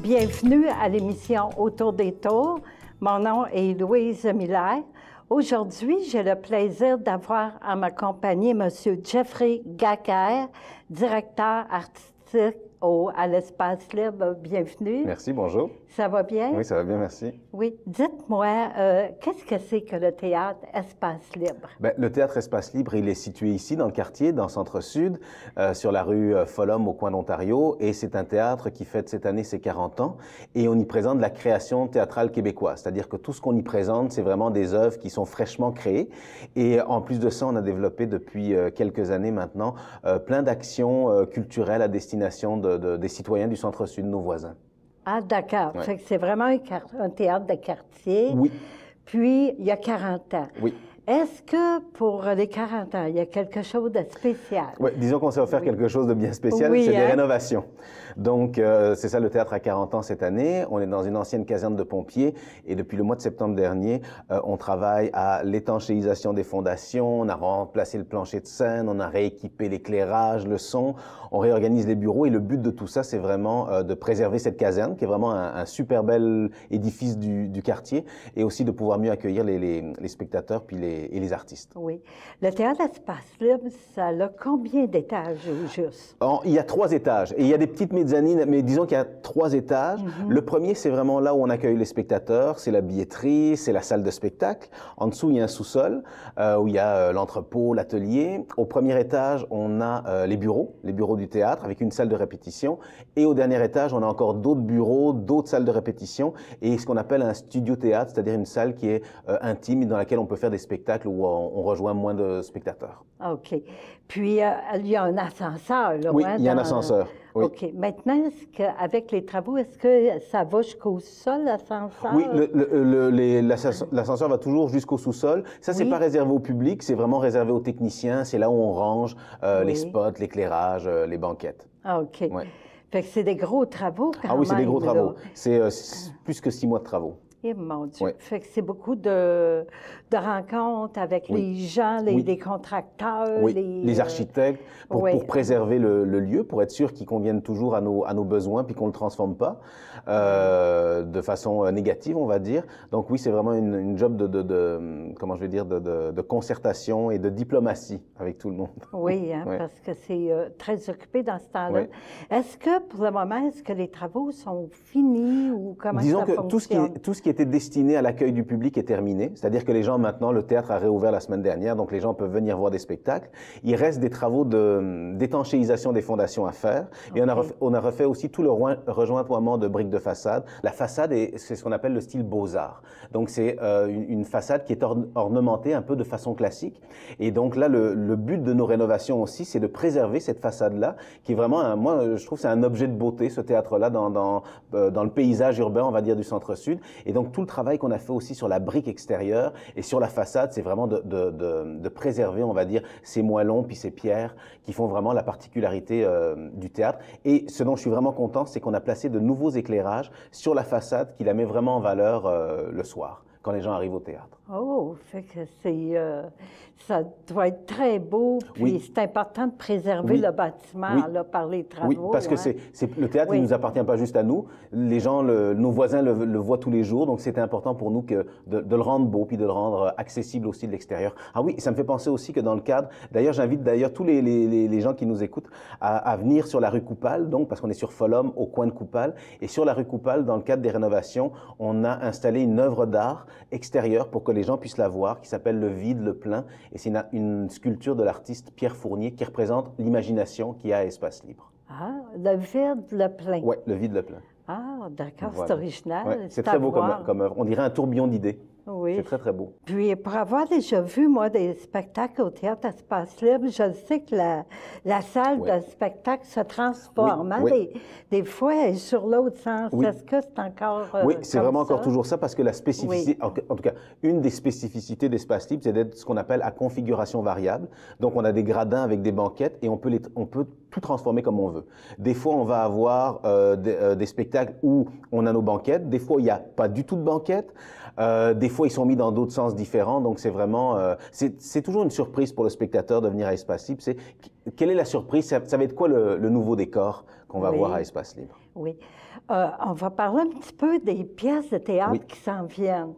Bienvenue à l'émission Autour des tours. Mon nom est Louise Miller. Aujourd'hui, j'ai le plaisir d'avoir en ma compagnie M. Jeffrey Gacker, directeur artistique à l'Espace Libre. Bienvenue. Merci, bonjour. Ça va bien? Oui, ça va bien, merci. Oui. Dites-moi, qu'est-ce que c'est que le théâtre Espace Libre? Bien, le théâtre Espace Libre, il est situé ici, dans le quartier, dans Centre-Sud, sur la rue Folhomme, au coin d'Ontario. Et c'est un théâtre qui fête cette année ses 40 ans. Et on y présente la création théâtrale québécoise. C'est-à-dire que tout ce qu'on y présente, c'est vraiment des œuvres qui sont fraîchement créées. Et en plus de ça, on a développé depuis quelques années maintenant plein d'actions culturelles à destination des citoyens du Centre-Sud, nos voisins. Ah, d'accord. Ouais. Fait que c'est vraiment un théâtre de quartier. Oui. Puis, il y a 40 ans. Oui. Est-ce que pour les 40 ans, il y a quelque chose de spécial? Oui, disons qu'on s'est offert quelque chose de bien spécial, Oui, c'est hein? des rénovations. Donc, c'est ça, le théâtre a 40 ans cette année. On est dans une ancienne caserne de pompiers et depuis le mois de septembre dernier, on travaille à l'étanchéisation des fondations, on a remplacé le plancher de scène, on a rééquipé l'éclairage, le son, on réorganise les bureaux et le but de tout ça, c'est vraiment de préserver cette caserne qui est vraiment un super bel édifice du quartier et aussi de pouvoir mieux accueillir les spectateurs puis et les artistes. Oui. Le théâtre Espace Libre, ça a combien d'étages au juste? Il y a 3 étages et il y a des petites mezzanines, mais disons qu'il y a 3 étages. Le premier, c'est vraiment là où on accueille les spectateurs, c'est la billetterie, c'est la salle de spectacle. En dessous, il y a un sous-sol où il y a l'entrepôt, l'atelier. Au premier étage, on a les bureaux du théâtre avec une salle de répétition. Et au dernier étage, on a encore d'autres bureaux, d'autres salles de répétition et ce qu'on appelle un studio théâtre, c'est-à-dire une salle qui est intime et dans laquelle on peut faire des spectacles où on rejoint moins de spectateurs. OK. Puis, il y a un ascenseur, là, Oui, hein, il y a un ascenseur. Oui. OK. Maintenant, avec les travaux, est-ce que ça va jusqu'au sol, l'ascenseur? Oui, l'ascenseur va toujours jusqu'au sous-sol. Ça, c'est Oui. pas réservé au public, c'est vraiment réservé aux techniciens. C'est là où on range les Oui. spots, l'éclairage, les banquettes. Ah, OK. Ouais. Fait que c'est des gros travaux quand même. Ah oui, c'est des gros là. travaux. C'est plus que 6 mois de travaux. Eh mon Dieu. Ouais. Fait que c'est beaucoup de rencontres avec Oui. les gens, Oui. les contracteurs, Oui, les architectes, pour préserver le lieu, pour être sûr qu'il convienne toujours à nos besoins, puis qu'on ne le transforme pas de façon négative, on va dire. Donc oui, c'est vraiment une job comment je vais dire, de concertation et de diplomatie avec tout le monde. Oui, hein, Ouais. parce que c'est très occupé dans ce temps-là. Ouais. Est-ce que, pour le moment, est-ce que les travaux sont finis ou comment Disons ça que fonctionne? tout ce qui était destiné à l'accueil du public est terminé. C'est-à-dire que les gens, maintenant, le théâtre a réouvert la semaine dernière, donc les gens peuvent venir voir des spectacles. Il reste des travaux d'étanchéisation des fondations à faire. Et on a refait aussi tout le rejointoiement de briques de façade. La façade, c'est ce qu'on appelle le style Beaux-Arts. Donc, c'est une façade qui est ornementée un peu de façon classique. Et donc là, le but de nos rénovations aussi, c'est de préserver cette façade-là, qui est vraiment, moi, je trouve, c'est un objet de beauté, ce théâtre-là, dans le paysage urbain, on va dire, du Centre-Sud. Et donc, tout le travail qu'on a fait aussi sur la brique extérieure et sur la façade, c'est vraiment de préserver, on va dire, ces moellons puis ces pierres qui font vraiment la particularité du théâtre. Et ce dont je suis vraiment content, c'est qu'on a placé de nouveaux éclairages sur la façade qui la met vraiment en valeur le soir, quand les gens arrivent au théâtre. Oh, fait que ça doit être très beau, puis Oui. c'est important de préserver Oui. le bâtiment Oui. là, par les travaux. Oui, parce que hein. le théâtre, Oui. il ne nous appartient pas juste à nous. Les gens, nos voisins le voient tous les jours, donc c'était important pour nous de le rendre beau, puis de le rendre accessible aussi de l'extérieur. Ah oui, ça me fait penser aussi que dans le cadre, j'invite tous les gens qui nous écoutent à venir sur la rue Coupal, donc parce qu'on est sur Folhomme, au coin de Coupal, et sur la rue Coupal, dans le cadre des rénovations, on a installé une œuvre d'art extérieure pour que les gens puissent la voir, qui s'appelle Le Vide, le Plein, et c'est une sculpture de l'artiste Pierre Fournier qui représente l'imagination qu'il y a à Espace Libre. Ah, le vide, le plein. Oui, Le Vide, le Plein. Ah, d'accord, Voilà. c'est original. Ouais, c'est à très beau voir. comme œuvre. On dirait un tourbillon d'idées. Oui. C'est très, très beau. Puis, pour avoir déjà vu, moi, des spectacles au Théâtre Espace Libre, je sais que la salle Oui. de spectacle se transforme. Oui, hein. oui. Des fois, elle est sur l'autre sens. Oui. Est-ce que c'est encore Oui, c'est comme vraiment ça? encore toujours ça parce que la spécificité, en tout cas, une des spécificités d'Espace Libre, c'est d'être ce qu'on appelle à configuration variable. Donc, on a des gradins avec des banquettes et on peut tout transformer comme on veut. Des fois, on va avoir des spectacles où on a nos banquettes. Des fois, il n'y a pas du tout de banquettes. Des fois, ils sont mis dans d'autres sens différents. Donc, c'est vraiment... c'est toujours une surprise pour le spectateur de venir à Espace Libre. Quelle est la surprise? Ça va être quoi le nouveau décor qu'on va voir à Espace Libre? Oui. On va parler un petit peu des pièces de théâtre qui s'en viennent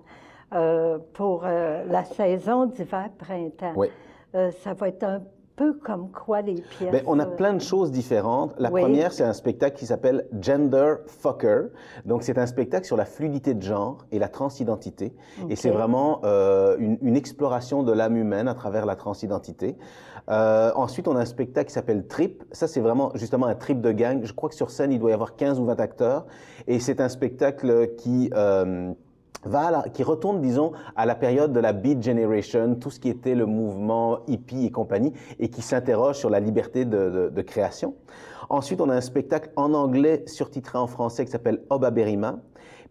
pour la saison d'hiver-printemps. Oui. Ça va être un peu comme quoi les pièces? Bien, on a plein de choses différentes. La première, c'est un spectacle qui s'appelle Gender Fucker. Donc, c'est un spectacle sur la fluidité de genre et la transidentité. Et c'est vraiment une exploration de l'âme humaine à travers la transidentité. Ensuite, on a un spectacle qui s'appelle Trip. Ça, c'est vraiment justement un trip de gang. Je crois que sur scène, il doit y avoir 15 ou 20 acteurs. Et c'est un spectacle qui retourne, disons, à la période de la Beat Generation, tout ce qui était le mouvement hippie et compagnie, et qui s'interroge sur la liberté de création. Ensuite, on a un spectacle en anglais surtitré en français qui s'appelle Oba Berima.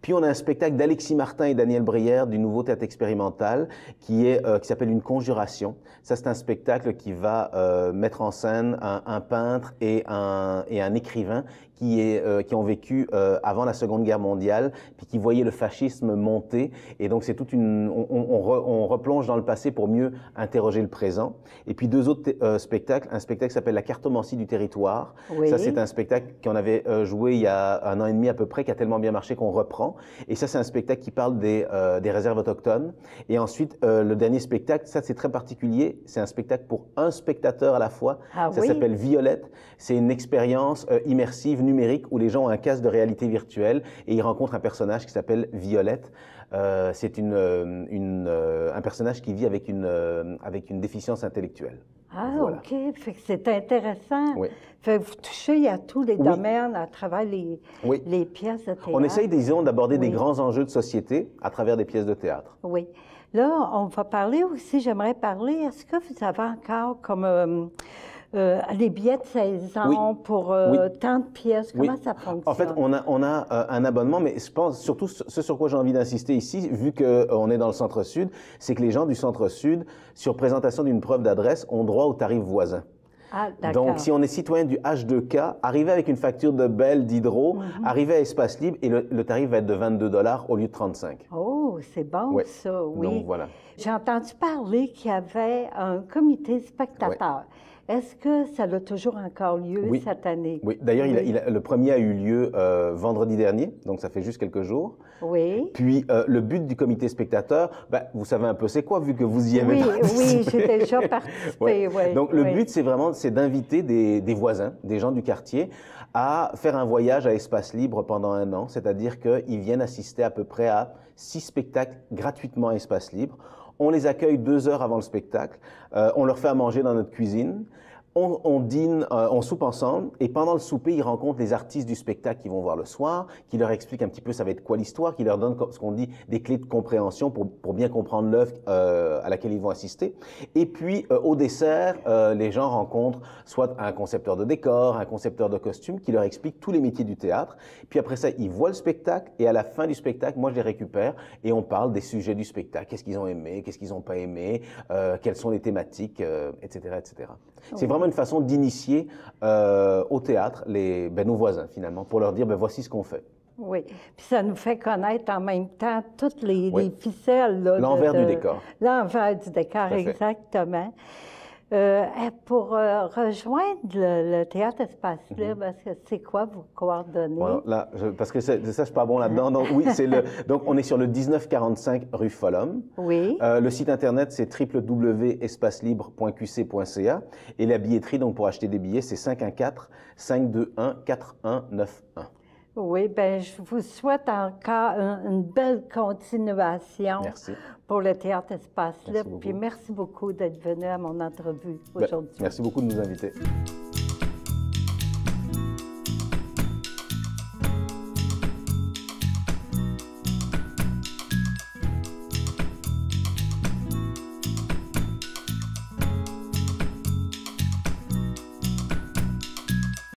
Puis on a un spectacle d'Alexis Martin et Daniel Brière du Nouveau Théâtre Expérimental qui s'appelle Une Conjuration. Ça, c'est un spectacle qui va mettre en scène un peintre et un écrivain qui ont vécu avant la Seconde Guerre mondiale, puis qui voyaient le fascisme monter. Et donc, c'est toute on replonge dans le passé pour mieux interroger le présent. Et puis, deux autres spectacles. Un spectacle qui s'appelle La cartomancie du territoire. Oui. Ça, c'est un spectacle qu'on avait joué il y a 1 an et demi à peu près, qui a tellement bien marché qu'on reprend. Et ça, c'est un spectacle qui parle des réserves autochtones. Et ensuite, le dernier spectacle, ça, c'est très particulier. C'est un spectacle pour un spectateur à la fois. Ça s'appelle Violette. C'est une expérience immersive numérique où les gens ont un casque de réalité virtuelle et ils rencontrent un personnage qui s'appelle Violette. C'est un personnage qui vit avec une déficience intellectuelle. Ah, voilà. OK. Fait que c'est intéressant. Oui. Fait que vous touchez à tous les domaines à travers les pièces de théâtre. On essaye, disons, d'aborder des grands enjeux de société à travers des pièces de théâtre. Oui. Là, on va parler aussi, j'aimerais parler, est-ce que vous avez encore comme les billets de saison pour tant de pièces? Comment ça fonctionne? En fait, on a un abonnement, mais je pense surtout ce sur quoi j'ai envie d'insister ici, vu qu'on est dans le Centre-Sud, c'est que les gens du Centre-Sud, sur présentation d'une preuve d'adresse, ont droit au tarif voisin. Ah, donc, si on est citoyen du H2K, arriver avec une facture de Bell, d'Hydro, arriver à Espace Libre, et le tarif va être de 22 $ au lieu de 35. Oh, c'est bon ça, oui. Donc, voilà. J'ai entendu parler qu'il y avait un comité spectateur. Est-ce que ça a toujours encore lieu cette année? Oui, d'ailleurs, le premier a eu lieu vendredi dernier, donc ça fait juste quelques jours. Oui. Puis, le but du comité spectateur, vous savez un peu c'est quoi, vu que vous y avez participé. Oui, j'ai déjà participé, oui. Donc, le but, c'est d'inviter des voisins, des gens du quartier, à faire un voyage à Espace Libre pendant 1 an, c'est-à-dire qu'ils viennent assister à peu près à 6 spectacles gratuitement à Espace Libre. On les accueille 2 heures avant le spectacle. On leur fait à manger dans notre cuisine. On dîne, on soupe ensemble, et pendant le souper, ils rencontrent les artistes du spectacle qu'ils vont voir le soir, qui leur expliquent un petit peu ça va être quoi l'histoire, qui leur donnent ce qu'on dit des clés de compréhension pour bien comprendre l'œuvre à laquelle ils vont assister. Et puis, au dessert, les gens rencontrent soit un concepteur de décor, un concepteur de costumes, qui leur explique tous les métiers du théâtre. Puis après ça, ils voient le spectacle, et à la fin du spectacle, moi, je les récupère, et on parle des sujets du spectacle. Qu'est-ce qu'ils ont aimé, qu'est-ce qu'ils n'ont pas aimé, quelles sont les thématiques, etc., etc. C'est vraiment une façon d'initier au théâtre nos voisins, finalement, pour leur dire, voici ce qu'on fait. Oui, puis ça nous fait connaître en même temps toutes les ficelles. L'envers du décor. L'envers du décor, exactement. Pour rejoindre le Théâtre Espace Libre, c'est quoi vos coordonnées? Voilà, là, parce que ça, je suis pas bon là-dedans. Donc, oui, donc, on est sur le 1945 rue Follum. Oui. Le site Internet, c'est www.espacelibre.qc.ca. Et la billetterie, donc, pour acheter des billets, c'est 514-521-4191. Oui, bien, je vous souhaite encore une belle continuation pour le Théâtre Espace Libre. Puis merci beaucoup d'être venu à mon entrevue aujourd'hui. Merci beaucoup de nous inviter.